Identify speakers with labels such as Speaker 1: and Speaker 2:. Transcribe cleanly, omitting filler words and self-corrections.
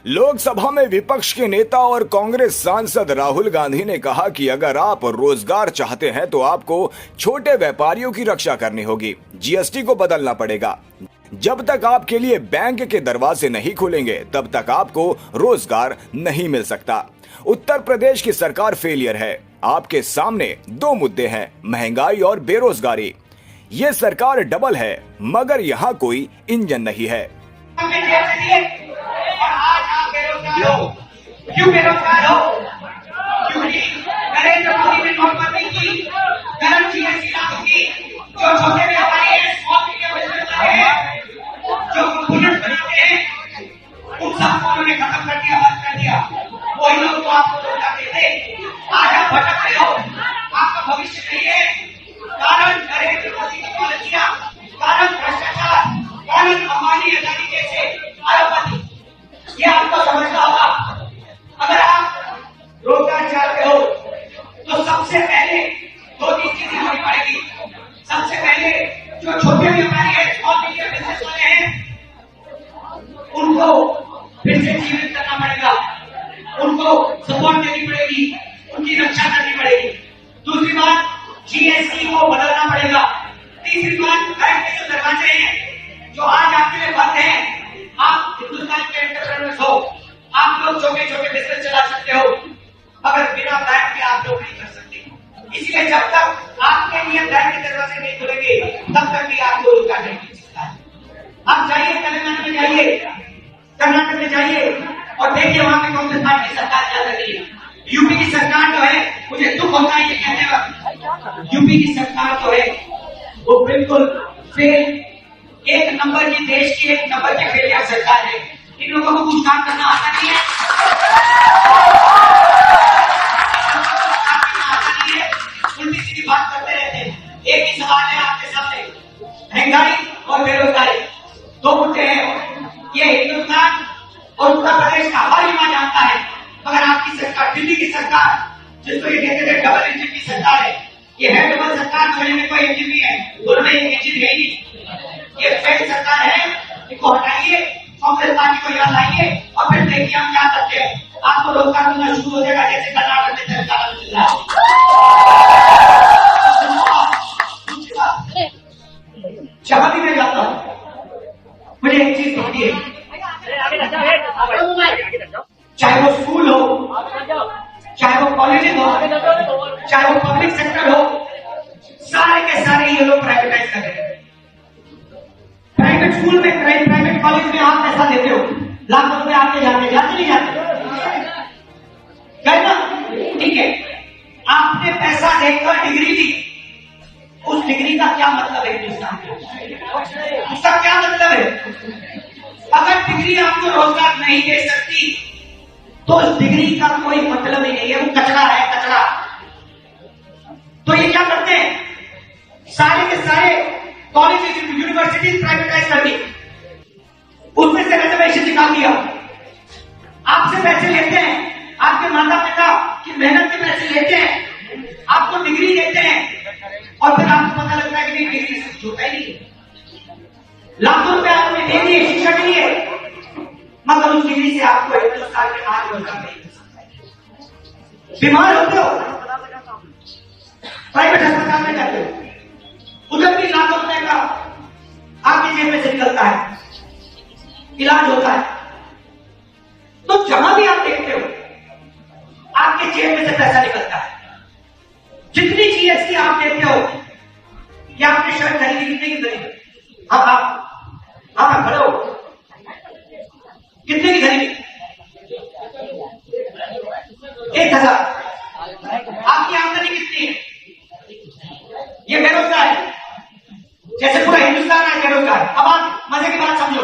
Speaker 1: लोकसभा में विपक्ष के नेता और कांग्रेस सांसद राहुल गांधी ने कहा कि अगर आप रोजगार चाहते हैं तो आपको छोटे व्यापारियों की रक्षा करनी होगी, जीएसटी को बदलना पड़ेगा। जब तक आपके लिए बैंक के दरवाजे नहीं खुलेंगे तब तक आपको रोजगार नहीं मिल सकता। उत्तर प्रदेश की सरकार फेलियर है। आपके सामने दो मुद्दे हैं, महंगाई और बेरोजगारी। ये सरकार डबल है मगर यहाँ कोई इंजन नहीं है।
Speaker 2: क्यों बेरोजगार हो? क्योंकि नरेंद्र मोदी ने नोटबंदी की, गलत जीएसटी लागू की। जो छोटे व्यापारी हैं, स्मॉल मीडियम बिजनेस हैं, जो कंपोनेंट बनाते हैं, उन सबको उन्होंने खत्म कर दिया, बंद कर दिया। वही लोग तो आपको रोजगार देते। आज आप भटक रहे हो, आपका भविष्य नहीं है। कारण नरेंद्र मोदी की पॉलिसियां, कारण भ्रष्टाचार, कारण अंबानी अदानी जैसे अरबपति। ये आपको समझना होगा। अगर आप रोजगार चाहते हो तो सबसे पहले दो तीन चीजें होनी पड़ेगी। सबसे पहले जो छोटे व्यापारी हैं, स्मॉल मीडियम बिजनेस वाले हैं, उनको फिर से जीवित करना पड़ेगा, उनको सपोर्ट देनी पड़ेगी, उनकी रक्षा करनी पड़ेगी। दूसरी बात, जीएसटी को बदलना पड़ेगा। तीसरी बात, बैंक के जो दरवाजे हैं जो आज आपके लिए बंद हैं, आप हिंदुस्तान के एंटरप्रेन्योर्स हो, आप लोग छोटे छोटे बिजनेस चला सकते हो, अगर बिना बैंक के आप लोग नहीं कर सकते। इसलिए जब तक आपके लिए बैंक के दरवाजे नहीं खुलेंगे तब तक भी आपको रोजगार नहीं मिल सकता है। आप जाइए तेलंगाना में, जाइए कर्नाटक में, जाइए और देखिए वहां पे कांग्रेस पार्टी की सरकार क्या कर रही है। यूपी की सरकार जो है, मुझे दुख होता है ये कहते वक्त, यूपी की सरकार जो है वो बिल्कुल फेल, एक नंबर की, देश की एक नंबर की फेलियर सरकार है। इन लोगों को कुछ काम करना आता नहीं है, उल्टी सीधी बात करते रहते हैं। एक ही सवाल है आपके सामने, महंगाई और बेरोजगारी, दो मुद्दे हैं। ये हिंदुस्तान और उत्तर प्रदेश का हर युवा जानता है। मगर आपकी सरकार, दिल्ली की सरकार, जिसको ये कहते थे डबल इंजन की सरकार है, ये है डबल सरकार, जो इनमें कोई इंजन नहीं है, दोनों में एक इंजन है ही। ये फेल सरकार है, इनको हटाइए, कांग्रेस पार्टी को यहाँ लाइए और फिर देखिए हम क्या करते हैं। आपको रोजगार मिलना शुरू हो जाएगा जैसे कर्नाटक में तेलंगाना में चल रहा है। जहां भी मैं जाता हूँ मुझे एक चीज दिखती है, चाहे वो स्कूल हो, चाहे वो कॉलेज हो, चाहे वो पब्लिक सेक्टर हो, सारे के सारे ये लोग प्राइवेटाइज कर रहे हैं। प्राइवेट स्कूल में, प्राइवेट कॉलेज में आप पैसा देते हो, लाखों रुपए आपके जाते नहीं जाते? गए ना? ठीक है, आपने पैसा देकर डिग्री ली, उस डिग्री का क्या मतलब है हिंदुस्तान में? उसका क्या मतलब है? अगर डिग्री आपको रोजगार नहीं दे सकती तो उस डिग्री का कोई मतलब ही नहीं है, वो कचरा है, कचरा। तो ये क्या करते हैं, सारे के सारे कॉलेज यूनिवर्सिटी प्राइवेटाइज कर दी, उसमें से रिजर्वेशन निकाल दिया, आपसे पैसे लेते हैं, आपके माता पिता की मेहनत के पैसे लेते हैं, आपको डिग्री देते हैं और फिर आपको पता लगता है कि नहीं, डिग्री से कुछ होता ही नहीं। लाखों रुपए आपने दे दिए शिक्षा के लिए, मगर उस डिग्री से आपको हिंदुस्तान के आज रोजगार नहीं मिल सकता। बीमार होते हो, प्राइवेट अस्पताल में जाते हो, उधर भी लाखों रुपए का आपकी जेब में से निकलता है, इलाज होता है। तो जहां भी आप देखते हो आपके जेब में से पैसा निकलता है। जितनी जीएसटी आप देखते हो कि आपने शर्ट खरीदी, कितने की खरीदी? हाँ खड़े हो, कितने की खरीदी? 1000। आपकी आमदनी कितनी है? ये बेरोजगार है, जैसे पूरा हिंदुस्तान है बेरोजगार। अब आप मजे की बात समझो,